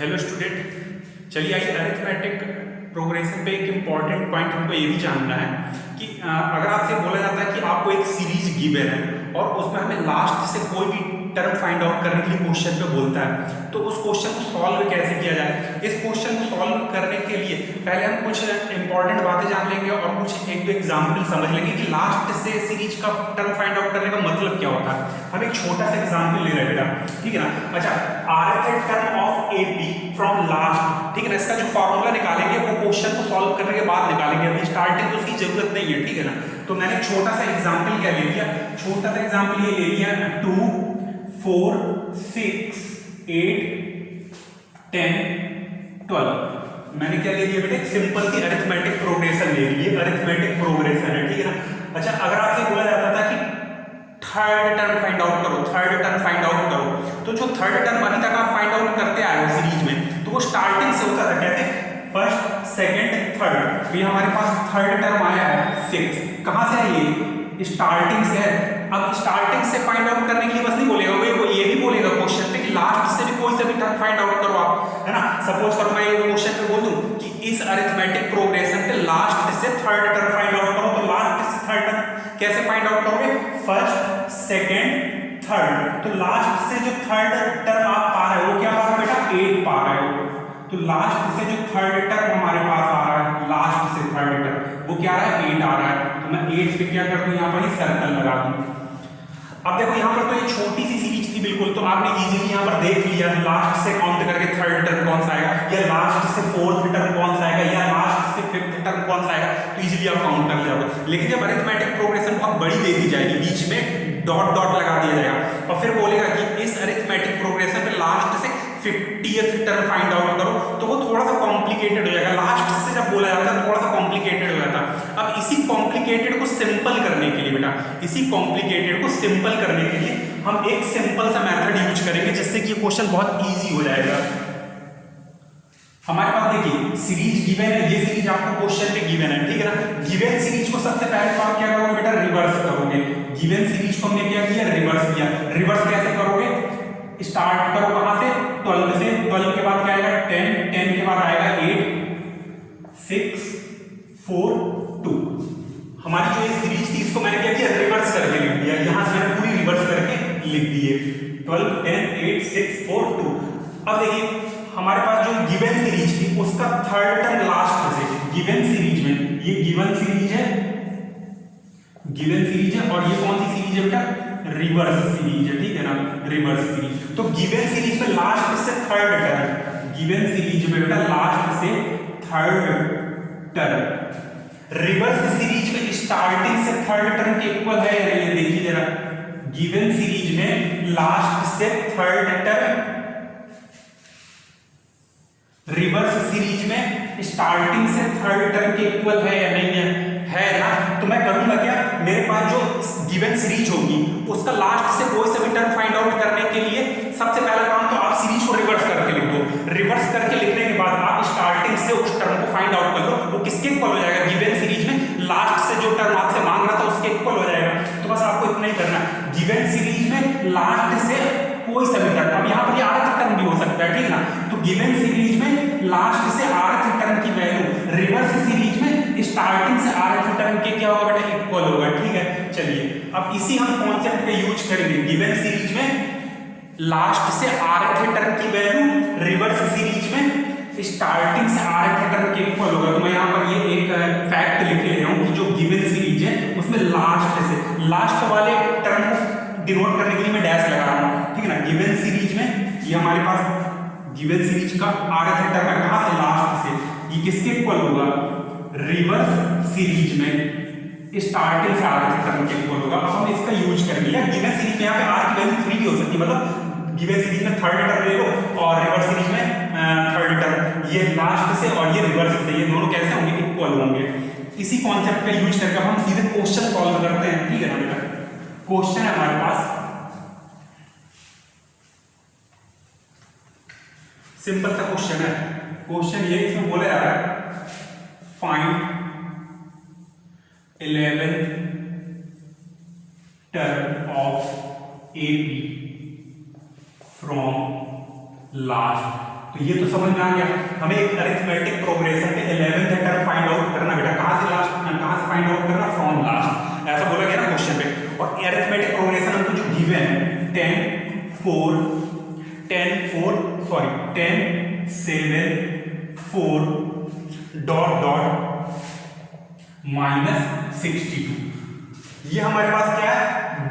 Hello student, चलिए आइए arithmetic progression पे एक इम्पॉर्टेंट पॉइंट हमको ये भी जानना है कि अगर आपसे बोला जाता है कि आपको एक सीरीज गिवन है और उसमें हमें लास्ट से कोई भी टर्म फाइंड आउट करने के लिए क्वेश्चन पे बोलता है, तो उस क्वेश्चन को सॉल्व कैसे किया जाए। इस क्वेश्चन को सॉल्व करने के लिए पहले हम कुछ इंपॉर्टेंट बातें जान लेंगे और कुछ एक दो एग्जाम्पल समझ लेंगे कि लास्ट से सीरीज का टर्म फाइंड आउट करने का मतलब क्या होता है। हम एक छोटा सा एग्जाम्पल ले रहे हैं बेटा, ठीक है ना। अच्छा, rth term of AP from last, ठीक है ना। इसका जो फॉर्मूला निकालेंगे वो क्वेश्चन को सॉल्व करने के बाद निकालेंगे, अभी स्टार्टिंग तो उसकी जरूरत नहीं है, ठीक है ना। तो मैंने छोटा सा एग्जाम्पल क्या ले लिया, छोटा सा एग्जाम्पल ये ले लिया 2 4 6 8 10 12। मैंने क्या ले लिया बेटे, सिंपल सी अरिथमेटिक प्रोग्रेशन ले ली है, अरिथमेटिक प्रोग्रेशन है, ठीक है ना। अच्छा, अगर आपसे बोला जाता था कि थर्ड टर्म फाइंड आउट करो, थर्ड टर्म फाइंड आउट करो, तो जो थर्ड टर्म अभी तक आप फाइंड आउट करते आए हो सीरीज में, तो वो स्टार्टिंग से होता था कैसे, फर्स्ट सेकंड थर्ड। तो ये हमारे पास थर्ड टर्म आया है 6, कहां से है ये, स्टार्टिंग से है। अब स्टार्टिंग से फाइंड आउट करने के लिए बस नहीं बोलेगा वो ये भी बोलेगा क्वेश्चन पे कि लास्ट से भी कोई सा भी टर्म फाइंड आउट करो आप, है ना। सपोज करो मैं ये क्वेश्चन पे बोल दूं कि इस अरिथमेटिक प्रोग्रेशन पे लास्ट से थर्ड टर्म फाइंड आउट करो, तो लास्ट से थर्ड टर्म कैसे फाइंड आउट करोगे, फर्स्ट सेकंड थर्ड। तो लास्ट से जो थर्ड टर्म आप पा रहे हो वो क्या पा रहे हो बेटा, 8 पा रहे हो। तो लास्ट से जो थर्ड टर्म हमारे पास आ रहा है, लास्ट से थर्ड टर्म वो क्या आ रहा है, 8 आ रहा है। तो मैं 8 पे क्या कर दूं, यहाँ पर ही सर्कल लगा दूं। अब देखो यहाँ पर तो ये छोटी सी सीरीज थी बिल्कुल, तो आपने इजीली यहाँ पर देख लिया लास्ट से काउंट करके थर्ड टर्म कौन सा आएगा, या लास्ट से फोर्थ टर्म कौन सा आएगा, या लास्ट से फिफ्थ टर्म कौन सा आएगा, तो इजीली आप काउंट कर जाओगे। लेकिन जब अरिथमेटिक प्रोग्रेशन बहुत बड़ी दे दी जाएगी, बीच में डॉट डॉट लगा दिया जाएगा और फिर बोलेगा कि इस अरिथमेटिक प्रोग्रेशन पे लास्ट से 50th टर्म फाइंड आउट करो, तो वो थोड़ा सा कॉम्प्लिकेटेड हो जाएगा। लास्ट से जब बोला जाता है थोड़ा सा कॉम्प्लिकेटेड हो जाता है। अब इसी कॉम्प्लिकेटेड को सिंपल करने के लिए बेटा, इसी कॉम्प्लिकेटेड को सिंपल करने के लिए हम एक सिंपल सा मेथड यूज करेंगे जिससे कि ये क्वेश्चन बहुत इजी हो जाएगा। हमारे पास देखिए सीरीज गिवन है, ये सीरीज आपको क्वेश्चन पे गिवन है, ठीक है ना। गिवन सीरीज को सबसे पहले तो आप क्या करोगे बेटा, रिवर्स करोगे। गिवन सीरीज को हमने क्या किया, रिवर्स किया। रिवर्स कैसे करोगे, स्टार्ट करो कहां से, 12 से। 12 के बाद क्या आएगा, 10, 10 के बाद आएगा 8 6 4 2। हमारी जो ये सीरीज थी इसको मैंने क्या किया, रिवर्स करके लिख दिया। यहां से मैंने पूरी रिवर्स करके लिख दिए 12 10 8 6 4 2। अब देखिए हमारे पास जो गिवन सीरीज थी उसका थर्ड टर्म लास्ट से, गिवन सीरीज में ये गिवन सीरीज है, गिवन सीरीज है, और ये कौन सी सीरीज है बेटा, रिवर्स सीरीज है, ठीक है ना, रिवर्स सीरीज। तो गिवन सीरीज में लास्ट से थर्ड टर्म, गिवन सीरीज में बेटा लास्ट से थर्ड टर्म। रिवर्स सीरीज में स्टार्टिंग से थर्ड टर्म के इक्वल है या नहीं, देखिए जरा। गिवन सीरीज में लास्ट से थर्ड टर्म, रिवर्स सीरीज में स्टार्टिंग से थर्ड टर्म के इक्वल है या नहीं है ना। तो मैं करूंगा क्या, मेरे पास जो गिवन सीरीज होगी उसका लास्ट से कोई सा भी टर्म फाइंड आउट करने के लिए सबसे पहला काम तो आप सीरीज को रिवर्स करके लिख दो। रिवर्स करके लिखने के बाद आप स्टार्टिंग से उस टर्म को फाइंड आउट कर लो, वो किसके इक्वल हो जाएगा, गिवन सीरीज में लास्ट से जो टर्म आपसे मांग रहा था उसके इक्वल हो जाएगा। तो बस आपको इतना ही करना है, गिवन सीरीज में लास्ट से कोई सा भी टर्म, अब यहाँ पर आरएथ टर्म भी हो सकता है, ठीक है ना। तो गिवन सीरीज में लास्ट से आरएथ टर्म की वैल्यू रिवर्स सीरीज में स्टार्टिंग से आरएथ टर्म के क्या होगा बेटा, इक्वल होगा, ठीक है। चलिए अब इसी हम कॉन्सेप्ट पे यूज करेंगे। गिवन सीरीज में लास्ट से आरएथ टर्म की वैल्यू रिवर्स सीरीज में स्टार्टिंग से आरएथ टर्म के इक्वल होगा। तो मैं यहाँ पर ये एक फैक्ट लिख ले रहा हूँ कि जो गिवन सीरीज है उसमें लास्ट से, लास्ट वाले टर्म को डिनोट करने के लिए मैं डैश लगा रहा हूँ, ठीक है ना। गिवन सीरीज में ये हमारे पास गिवन सीरीज का आरएथ टर्म है, कहां से, लास्ट से। ये किसके इक्वल होगा, रिवर्स सीरीज में स्टार्टिंग से आरएथ टर्म के इक्वल होगा। अब हम इसका यूज करेंगे। या गिवन सीरीज में यहाँ पे आर की वैल्यू 3 भी हो सकती है, मतलब गिवन सीरीज में थर्ड टर्म ले लो और रिवर्स सीरीज में थर्ड टर्म, ये लास्ट से और ये रिवर्स से, ये दोनों कैसे होंगे, इक्वल होंगे। इसी कॉन्सेप्ट का यूज करके हम सीधे क्वेश्चन सॉल्व करते हैं, ठीक है ना बेटा। क्वेश्चन है हमारे पास, सिंपल सा क्वेश्चन है। क्वेश्चन ये इसमें बोला जा रहा है find 11th term of AP from last तो ये तो समझ में आ गया। हमें एक अरिथमेटिक प्रोग्रेशन पे 11th टर्म फाइंड आउट करना बेटा, कहाँ से फाइंड आउट करना, फ्रॉम लास्ट, ऐसा बोला गया ना क्वेश्चन पे। और अरिथमेटिक प्रोग्रेशन हमको जो गिवन है 10 7 4 डॉट डॉट -62, ये हमारे पास क्या है,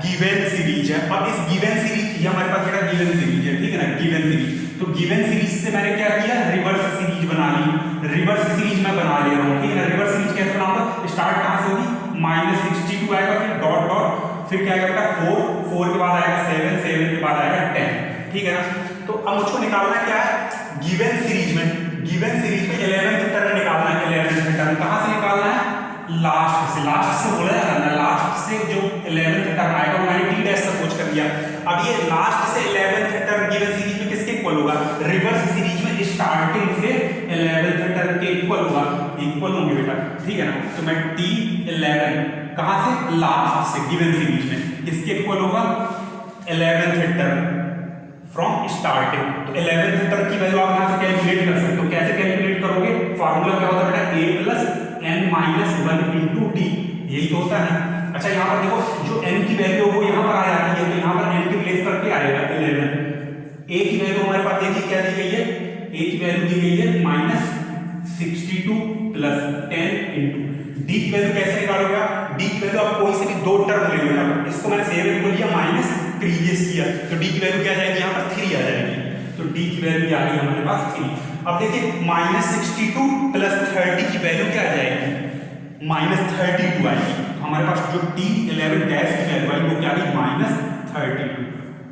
गिवन सीरीज है। अब इस गिवन सीरीज, ये हमारे पास बेटा गिवन सीरीज है, ठीक है ना, गिवन सीरीज। तो गिवन सीरीज से मैंने क्या किया, रिवर्स सीरीज बना ली, रिवर्स सीरीज मैं बना ले रहा हूँ, ठीक है ना। रिवर्स सीरीज कैसे बनाऊंगा, स्टार्ट कहाँ से होगी, -62 आएगा, फिर डॉट डॉट, फिर क्या आएगा बेटा 4 के बाद आएगा 7 के बाद आएगा 10, ठीक है ना। तो अब मुझको निकालना क्या है, गिवन सीरीज में 11th टर्म निकालना है। 11th टर्म कहाँ से निकालना है, लास्ट से बोला जा रहा है, लास्ट से जो 11th टर्म आएगा वो मैंने टी डैश सपोज कर दिया। अब ये लास्ट से 11th टर्म गिवन सीरीज में किसके इक्वल होगा, रिवर्स सीरीज में स्टार्टिंग से 11th टर्म के इक्वल होगा, इक्वल होंगे बेटा, ठीक है ना। तो मैं T11 कहाँ से, लास्ट से गिवन सीरीज में किसके इक्वल होगा, 11th टर्म फ्रॉम स्टार्टिंग। तो 11th टर्म की वैल्यू आप यहाँ से कैलकुलेट कर सकते हो। कैसे कैलकुलेट करोगे, फार्मूला क्या होता है बेटा, a + n - 1 × t, यही तो होता है। अच्छा यहाँ पर देखो, जो n की वैल्यू वो यहाँ पर आ जाती है, तो यहाँ पर n की प्लेस पर क्या आएगा 11। a की वैल्यू हमारे पास देखिए क्या दी गई है, a की वैल्यू दी गई है -62 + 10 × d की वैल्यू कैसे निकालोगे, d की वैल्यू आप कोई से भी दो टर्म ले लो यहाँ पर, इसको मैंने 7 को लिया माइनस प्रीवियस किया, तो d की वैल्यू क्या आ जाएगी, यहाँ पर 3 आ जाएगी, तो d की वैल्यू आ गई हमारे पास 3। अब देखिए -62 + 30 की वैल्यू क्या आ जाएगी, -32 आएगी। तो हमारे पास जो T11 डैश की वैल्यू आई वो क्या आई, -32।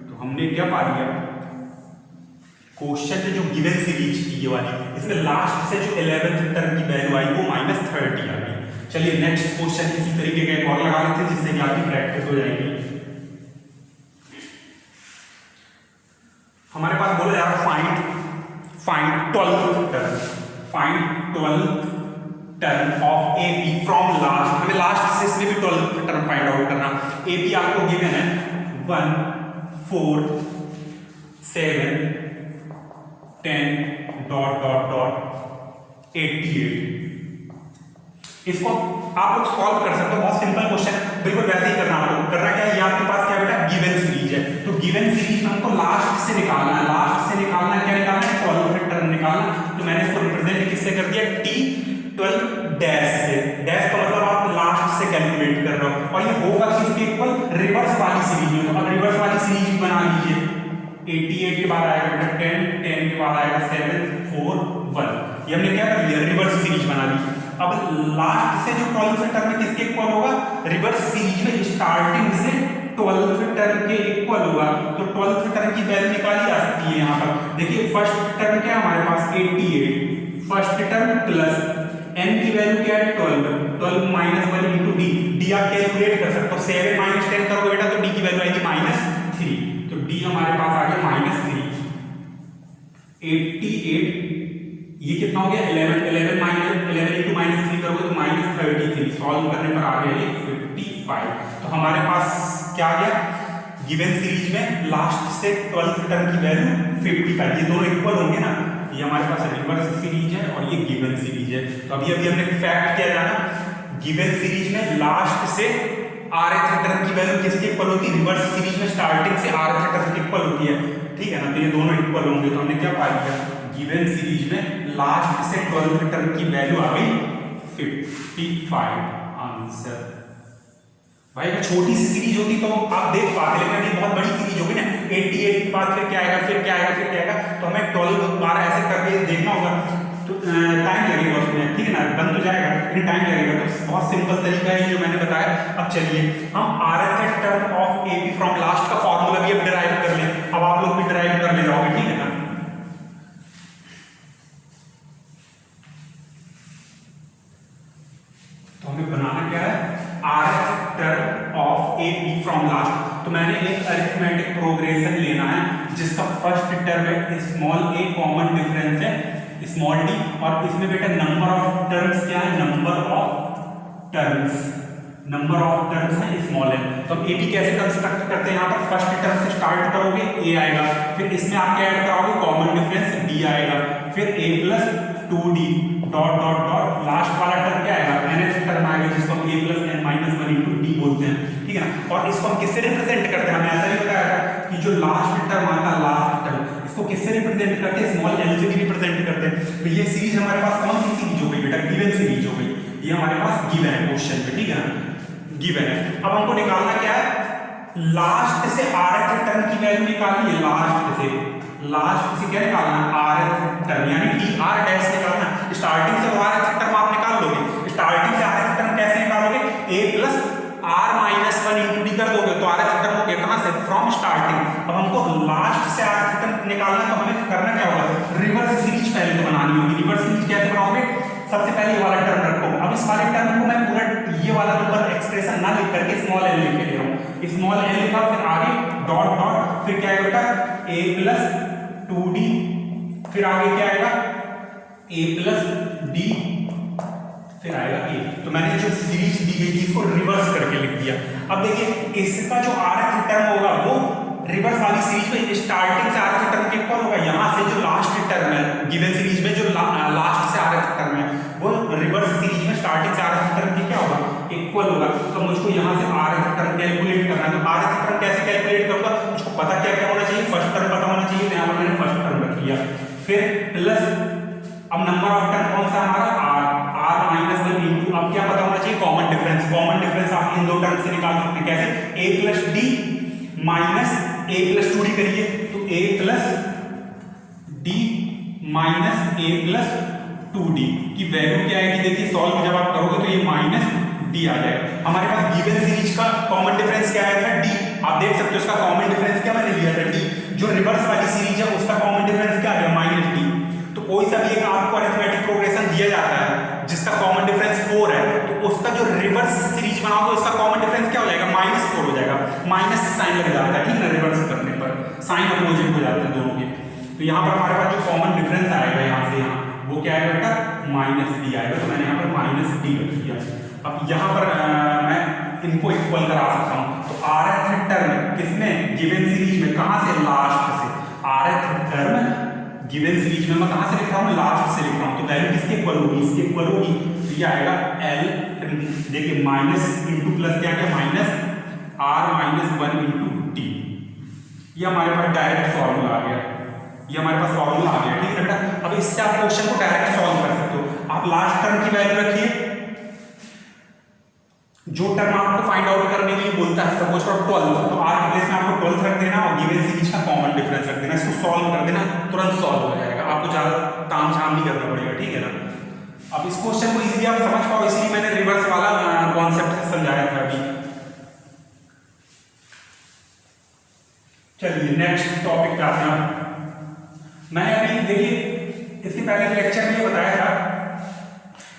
तो हमने क्या पा लिया, क्वेश्चन में जो गिवन सीरीज थी ये वाली, इसमें लास्ट से जो 11th टर्म की वैल्यू आई वो -30 आ गई। चलिए नेक्स्ट क्वेश्चन इसी तरीके का एक और लगा लेते हैं, जिससे कि आपकी प्रैक्टिस हो जाएगी। हमारे पास बोला जा रहा find 12th term of AP from last. हमें लास्ट से इसमें भी 12th टर्म फाइंड आउट करना। AP आपको गिवन है 1 4 7 10 डॉट डॉट डॉट 88। इसको आप लोग सॉल्व कर सकते हो, बहुत सिंपल क्वेश्चन, बिल्कुल वैसे ही करना आपको। करना क्या है, ये आपके पास क्या बेटा गिवन सीरीज है, तो गिवन सीरीज में हमको लास्ट से निकालना है, क्या निकालना है, 12th टर्म निकालना। तो मैंने इसको रिप्रेजेंट किससे कर दिया, T12 डैश से। डैश का मतलब आप लास्ट से कैलकुलेट कर रहे हो, और ये होगा किसके इक्वल, रिवर्स वाली सीरीज में। तो अब रिवर्स वाली सीरीज भी बना लीजिए, 88 के बाद आएगा बेटा 10 10 के बाद आएगा 7 4 1, ये हमने क्या कर लिया, रिवर्स सीरीज बना ली। अब लास्ट से जो 12th टर्म में किसके इक्वल होगा, रिवर्स सीरीज में स्टार्टिंग से 12th टर्म के इक्वल होगा। तो 12th टर्म की वैल्यू निकाली जा सकती है यहाँ पर। देखिए फर्स्ट टर्म क्या है हमारे पास 88, फर्स्ट टर्म प्लस n की वैल्यू क्या है 12 -1 × d आप कैलकुलेट कर सकते हो। 7 - 10 करोगे बेटा तो d की वैल्यू आएगी -3, तो d हमारे पास आ गया -3। 88 ये कितना हो गया 11 × -3 करोगे तो -33, सॉल्व करने पर आ गया ये 55। तो हमारे पास क्या आ गया, गिवन सीरीज में लास्ट से 12th टर्म की वैल्यू 55, ये दोनों इक्वल होंगे ना। ये हमारे पास रिवर्स सीरीज है और ये गिवन सीरीज है। तो अभी हमने फैक्ट क्या जाना, गिवन सीरीज में लास्ट से rth टर्म की वैल्यू किसके इक्वल होती है, रिवर्स सीरीज में स्टार्टिंग से rth टर्म की इक्वल होती है, ठीक है ना। तो ये दोनों इक्वल होंगे, तो हमने क्या पा लिया, गिवन सीरीज में लास्ट से 12th टर्म की वैल्यू आ गई 55 आंसर। भाई अगर छोटी सी सीरीज होती तो आप देख पाते, लेकिन ये बहुत बड़ी सीरीज होगी ना, 88 के बाद फिर क्या आएगा, तो हमें 12 12 ऐसे करके देखना होगा, तो टाइम लगेगा उसमें, ठीक है ना, बन तो जाएगा लेकिन टाइम लगेगा। तो बहुत सिंपल तरीका है जो मैंने बताया। अब चलिए हम rth term of AP from last का फॉर्मूला भी अब डिराइव कर लें। अब आप लोग भी डिराइव कर ले जाओगे, ठीक है ना। तो हमें बनाना क्या है, rth term of AP from last. तो मैंने एक अरिथमेटिक प्रोग्रेशन लेना है जिसका फर्स्ट टर्म है स्मॉल a, कॉमन डिफरेंस है स्मॉल d, और इसमें बेटा नंबर ऑफ टर्म्स क्या है, नंबर ऑफ टर्म्स है स्मॉल है। तो हम AP कैसे कंस्ट्रक्ट करते हैं, यहाँ पर फर्स्ट टर्म से स्टार्ट करो करोगे a आएगा, फिर इसमें आप क्या ऐड कराओगे कॉमन डिफरेंस d आएगा, फिर a plus 2d dot dot dot last वाला टर्म क्या आएगा nth टर्म आएगा जिसको हम a plus n minus 1 into d बोलते हैं, ठीक है ना। और इसको हम किससे रिप्रेजेंट करते हैं, हमने ऐसा ही बताया था कि जो लास्ट टर्म आता है लास्ट टर्म इसको किससे रिप्रेजेंट करते हैं, स्मॉल l से भी रिप्रेजेंट करते हैं। तो ये सीरीज हमारे पास कौन सी सीरीज हो गई बेटा, गिवन सीरीज हो गई, ये हमारे पास गिवन है क्वेश्चन पे, ठीक है ना, गिवन है। अब हमको निकालना क्या है, लास्ट से rth टर्म की वैल्यू निकालनी है, लास्ट से क्या निकालना है rth टर्म यानी dr डैश निकालना। स्टार्टिंग से rth टर्म आप निकाल लोगे, स्टार्टिंग से rth टर्म कैसे निकालोगे, a plus r minus 1 into D कर दोगे तो rth टर्म हो गया कहां से, फ्रॉम स्टार्टिंग। अब हमको लास्ट से rth टर्म निकालना, तो हमें करना क्या होगा, रिवर्स सीरीज पहले तो बनानी होगी। रिवर्स सीरीज कैसे बनाओगे, सबसे पहले ये वाला टर्म रखो, अब इस वाले टर्म को मैं पूरा ये वाला नंबर एक्सप्रेशन ना लिख करके स्मॉल l लिख के ले रहा हूं, स्मॉल l लिखा, फिर आगे डॉट डॉट, फिर क्या आएगा a प्लस 2d, फिर आगे क्या आएगा a प्लस d, फिर आएगा a। तो मैंने जो सीरीज दी गई थी इसको रिवर्स करके लिख दिया। अब देखिए इसका जो rth टर्म होगा वो रिवर्स वाली सीरीज में स्टार्टिंग से rth टर्म के इक्वल होगा, यहाँ से जो लास्ट टर्म है गिवन सीरीज में जो लास्ट से rth टर्म है वो रिवर्स सीरीज में स्टार्टिंग से rth टर्म के क्या होगा, इक्वल होगा। तो मुझको यहाँ से rth टर्म कैलकुलेट करना है, तो rth टर्म कैसे कैलकुलेट करूंगा, मुझको पता क्या क्या होना चाहिए, फर्स्ट टर्म पता होना चाहिए, यहाँ पर मैंने फर्स्ट टर्म रख लिया, फिर प्लस अब नंबर ऑफ टर्म कौन सा हमारा r माइनस 1 इंटू, अब क्या पता होना चाहिए कॉमन डिफरेंस, कॉमन डिफरेंस आप इन दो टर्म से निकाल सकते हैं कैसे, a plus d minus a plus 2d करिए तो a plus d minus a plus 2d की वैल्यू क्या आएगी, देखिए सॉल्व जब आप करोगे तो ये माइनस d आ जाएगा। हमारे पास गिवन सीरीज का कॉमन डिफरेंस क्या आया था d, आप देख सकते हो उसका कॉमन डिफरेंस क्या मैंने लिया था d, जो रिवर्स वाली सीरीज है उसका कॉमन डिफरेंस क्या आ गया माइनस d। तो कोई सा भी एक आपको अरिथमेटिक प्रोग्रेशन दिया जाता है जिसका कॉमन डिफरेंस 4 है, तो उसका जो रिवर्स सीरीज बनाओगे उसका कॉमन डिफरेंस क्या हो जाएगा, -4 हो जाएगा, माइनस साइन लग जाता है, ठीक है, रिवर्स करने पर साइन अपोजिट हो जाते हैं दोनों के। तो यहाँ पर हमारे पास जो कॉमन डिफरेंस आएगा यहाँ से यहाँ वो क्या आएगा बेटा, -d आएगा, तो मैंने यहाँ पर -d रख दिया। अब यहाँ पर मैं इनको इक्वल करा सकता हूँ, तो rth टर्म किसमें, गिवन सीरीज में, कहाँ से, लास्ट से, rth टर्म गिवन सीरीज में मैं कहां से लिख रहा हूं, लास्ट से लिख रहा हूं, तो वैल्यू किसके इक्वल होगी, इसके इक्वल होगी, तो ये आएगा l, देखिए माइनस इंटू प्लस क्या क्या minus r minus 1 into T, ये हमारे पास डायरेक्ट फॉर्मूला आ गया, ये हमारे पास फॉर्मूला आ गया, ठीक है बेटा। अब इससे आप क्वेश्चन को डायरेक्ट सॉल्व कर सकते हो। आप लास्ट टर्म की वैल्यू रखिए, जो टर्म आपको फाइंड आउट करने के लिए बोलता है, सपोज फॉर 12, तो r के प्लेस में आपको 12 रख देना और गिवन सीरीज का कॉमन डिफरेंस रख देना, इसको सॉल्व कर देना, तुरंत सॉल्व हो जाएगा, आपको ज्यादा तामझाम नहीं करना पड़ेगा, ठीक है ना। अब इस क्वेश्चन को इजीली आप समझ पाओ, इसलिए मैंने रिवर्स वाला कॉन्सेप्ट समझाया था अभी। चलिए नेक्स्ट टॉपिक पे आते हैं। मैंने अभी देखिए इसके पहले लेक्चर में ये बताया था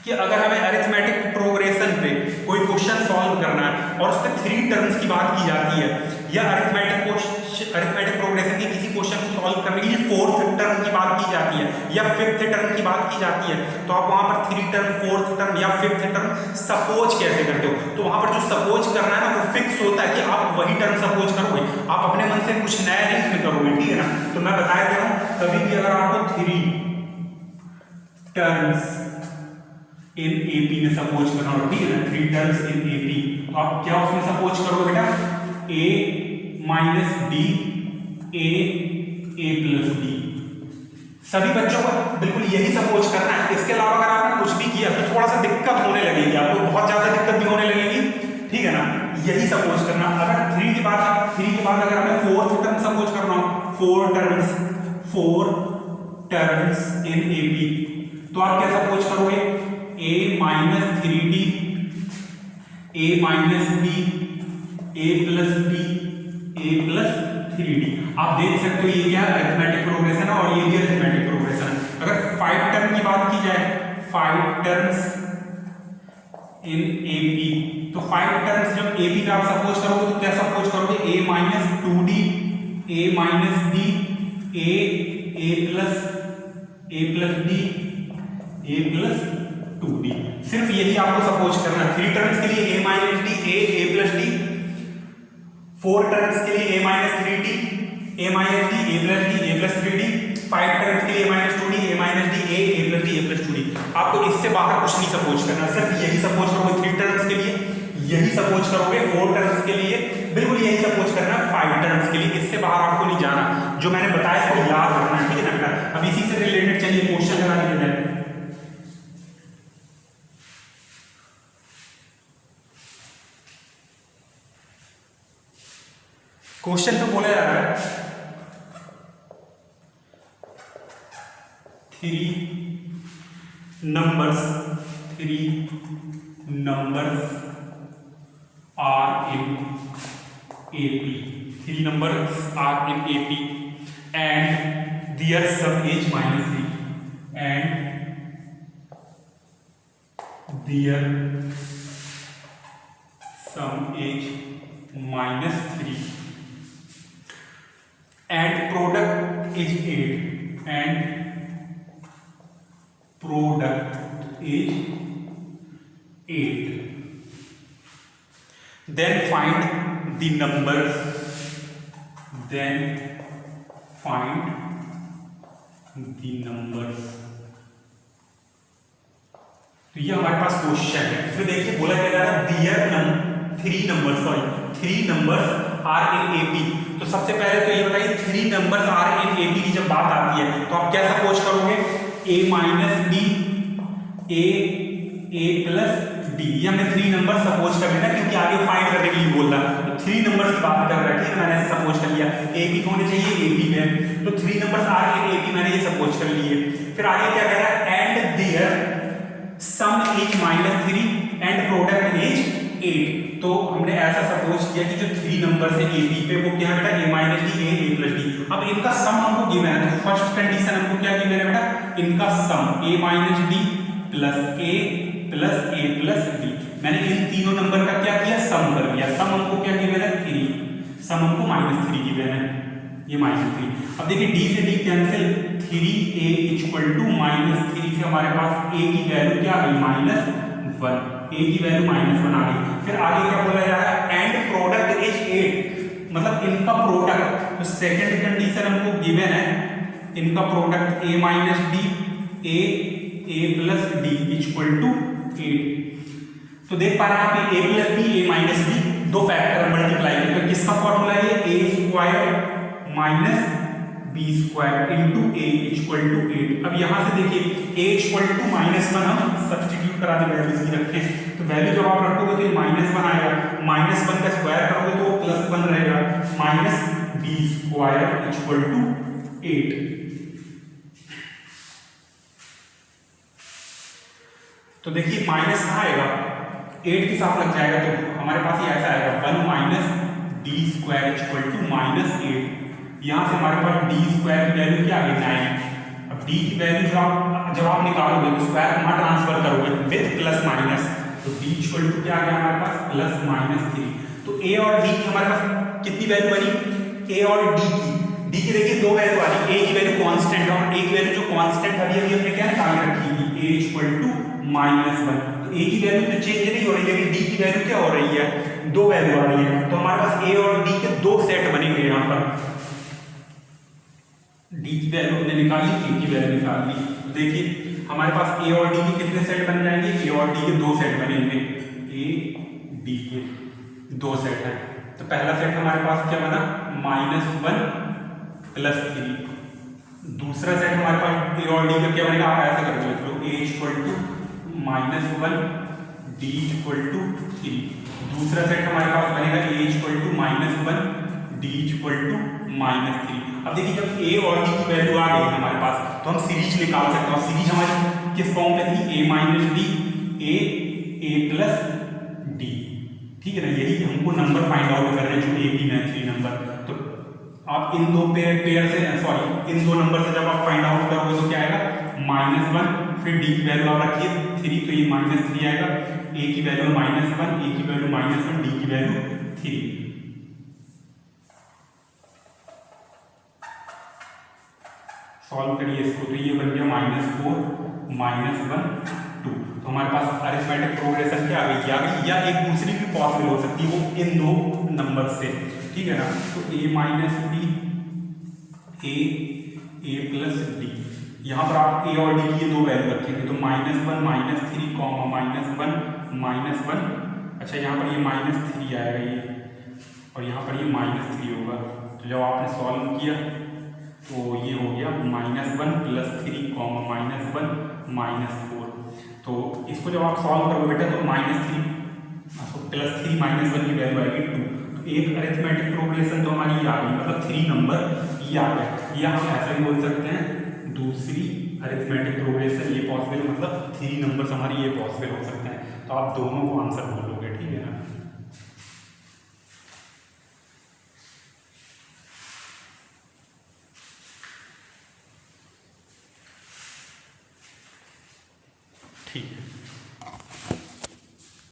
कि अगर हमें अरिथमेटिक प्रोग्रेशन पे कोई क्वेश्चन सॉल्व करना है और उस पर 3 टर्म्स की बात की जाती है, या अरिथमेटिक प्रोग्रेशन के किसी क्वेश्चन को सॉल्व करने के लिए 4th टर्म की बात की जाती है या 5th टर्म की बात की जाती है, तो आप वहां पर 3 टर्म 4th टर्म या 5th टर्म सपोज कैसे करते हो, तो वहां पर जो सपोज करना है ना वो फिक्स होता है कि आप वही टर्म सपोज करोगे, आप अपने मन से कुछ नया नहीं इसमें करोगे, ठीक है ना। तो मैं बताया दे रहा हूं, कभी भी अगर आपको 3 टर्म्स इन AP में सपोज करना हो, ठीक है ना, 3 टर्म्स इन AP, तो आप क्या उसमें सपोज करोगे बेटा, a minus d a plus d। सभी बच्चों को बिल्कुल यही सपोज करना है। इसके अलावा अगर आपने कुछ भी किया तो थोड़ा सा दिक्कत होने लगेगी, आपको बहुत ज्यादा दिक्कत भी होने लगेगी, ठीक है ना। यही सपोज करना। अगर 3 के बाद अगर हमें 4th टर्म सपोज करना हो, 4 टर्म्स इन AP, तो आप क्या सपोज करोगे, a minus 3d a minus b a plus b a plus 3d। आप देख सकते हो ये क्या है, अरिथमेटिक प्रोग्रेशन है और ये भी अरिथमेटिक प्रोग्रेशन है। अगर 5 टर्म की बात की जाए, 5 टर्म्स इन AP, तो 5 टर्म्स जब AP का आप सपोज करोगे तो क्या सपोज करोगे, a minus 2d a minus b a plus d a plus 2d। सिर्फ यही आपको सपोज करना है। 3 टर्म्स के लिए a minus d a plus d, 4 terms के लिए a minus 3d A minus D, A plus D, A plus 3d, 5 terms के लिए a minus 2d, a minus D, a plus D, a plus 2d। आपको इससे बाहर कुछ नहीं suppose करना, सिर्फ यही सपोज करोगे 3 टर्म्स के लिए, यही सपोज करोगे 4 टर्म्स के लिए, बिल्कुल यही सपोज करना 5 टर्म्स के लिए, इससे बाहर आपको नहीं जाना। जो मैंने बताया इसको याद रखना, ठीक है ना। अब इसी से रिलेटेड चलिए क्वेश्चन करा देते हैं। क्वेश्चन तो बोला जा रहा है 3 numbers are in AP. 3 numbers are in AP and their sum is -3 and their sum is -3 and product is 8 and product is 8. Then find the numbers. तो ये हमारे पास क्वेश्चन है। इसमें देखिए बोला क्या जा रहा है, 3 numbers are in AP। तो सबसे पहले तो ये बताइए 3 numbers are in AP की जब बात आती है तो आप क्या सपोज करोगे, a minus D, a plus D. ये हमने 3 नंबर सपोज कर लेना क्योंकि आगे फाइंड करने के लिए बोल रहा है, तो 3 नंबर्स की बात कर रहा है, ठीक है। मैंने ऐसे सपोज कर लिया ए पी होने चाहिए, ए पी में, तो 3 numbers are in A P मैंने ये सपोज कर लिए। फिर आगे क्या कह रहा है, and their sum is -3 and product is 8। तो हमने ऐसा सपोज किया कि जो 3 नंबर है ए पी पे वो क्या है बेटा, ए माइनस डी, ए प्लस डी। अब इनका सम हमको गिवन है, तो फर्स्ट कंडीशन हमको क्या गिवन है बेटा, इनका सम ए माइनस डी प्लस ए प्लस डी। मैंने इन तीनों नंबर का क्या किया, सम कर दिया। सम हमको क्या गिवन है, 3, सम हमको -3 गिवन है, ये -3। अब देखिए डी से D cancel, 3a equal to -3 से हमारे पास a की वैल्यू क्या आ गई, -1, a की वैल्यू -1 आ गई। फिर आगे क्या बोला जा रहा है, एंड प्रोडक्ट इज 8, मतलब इनका प्रोडक्ट, तो सेकंड कंडीशन हमको गिवन है, इनका product a minus D, a plus D equal to 8। तो देख पा रहे हैं आप, a plus B, a minus B, दो फैक्टर मल्टीप्लाई किया, तो किसका फॉर्मूला है, a square minus B square into a equal to 8। अब यहां से देखिए a इक्वल टू -1 हम सब्स्टिट्यूट करा दे, वैल्यूज की रखें, तो वैल्यू जब आप रखोगे तो -1 आएगा, -1 का स्क्वायर करोगे तो +1 रहेगा, minus B square equal to 8। तो देखिए माइनस कहाँ आएगा, 8 के साथ लग जाएगा, तो हमारे पास ये ऐसा आएगा 1 minus D square equal to -8। यहाँ से हमारे पास डी स्क्वायर की वैल्यू क्या आ गई, 9। अब डी की वैल्यू जब आप निकालोगे तो स्क्वायर वहाँ ट्रांसफर करोगे विद प्लस माइनस, तो डी इक्वल टू क्या आ गया हमारे पास, +-3। तो ए और डी की हमारे पास कितनी वैल्यू बनी, ए और डी की देखिए 2 वैल्यू आ रही, ए की वैल्यू कांस्टेंट और ए की वैल्यू जो कांस्टेंट अभी हमने क्या निकाल रखी थी, ए इक्वल टू -1। तो ए की वैल्यू तो चेंज नहीं हो रही, लेकिन डी की वैल्यू क्या हो रही है, 2 वैल्यू आ रही है। तो हमारे पास ए और डी के 2 सेट बनेंगे। यहाँ पर डी की वैल्यू हमने निकाली, ए की वैल्यू निकाल ली, तो देखिए हमारे पास ए और डी के कितने सेट बन जाएंगे, ए और डी के 2 सेट बनेंगे, ए डी के 2 सेट है। तो पहला सेट हमारे पास क्या बना, -1 + 3। दूसरा सेट हमारे पास ए और डी का क्या बनेगा, आप ऐसे कर दो, a equal to -1 d equal to 3। दूसरा सेट हमारे पास बनेगा a equal to -1 d equal to -3। अब देखिए जब ए और डी की वैल्यू आ गई हमारे पास, तो हम सीरीज निकाल सकते हैं। सीरीज हमारी किस फॉर्म पे थी, a minus D, a plus D, ठीक है ना। यही हमको नंबर फाइंड आउट कर रहे हैं जो ए बी में 3 नंबर। तो आप इन दो पेयर से, सॉरी इन 2 नंबर से जब आप फाइंड आउट करोगे तो क्या आएगा, -1, फिर डी की वैल्यू आप रखिए 3, तो ये -3 आएगा, ए की वैल्यू -1, ए की वैल्यू -1, डी की वैल्यू 3। सॉल्व करिए इसको, तो ये बन गया -4 -1 2। तो हमारे पास अरिथमेटिक प्रोग्रेशन क्या आ गई, या एक दूसरी भी पॉसिबल हो सकती है, वो इन 2 नंबर से, ठीक है ना। तो a minus D A plus D. यहाँ पर आप ए और डी की ये दो वैल्यू रखेंगे तो -1 -3 कॉमा -1 -1। अच्छा यहाँ पर ये -3 आएगा ये, और यहाँ पर ये -3 होगा। तो जब आपने सॉल्व किया तो ये हो गया -1 + 3 कॉमा -1 -4। तो इसको जब आप सॉल्व करोगे बेटा तो -3 + 3 -1 की वैल्यू आएगी 2। तो एक अरिथमेटिक प्रोग्रेशन तो हमारी ये आ गई, मतलब 3 नंबर ये आ गया। या हम ऐसा भी बोल सकते हैं दूसरी अरिथमेटिक प्रोग्रेशन ये पॉसिबल, मतलब 3 नंबर्स हमारी ये पॉसिबल हो सकते हैं। तो आप दोनों को आंसर बोलोगे, ठीक है ना।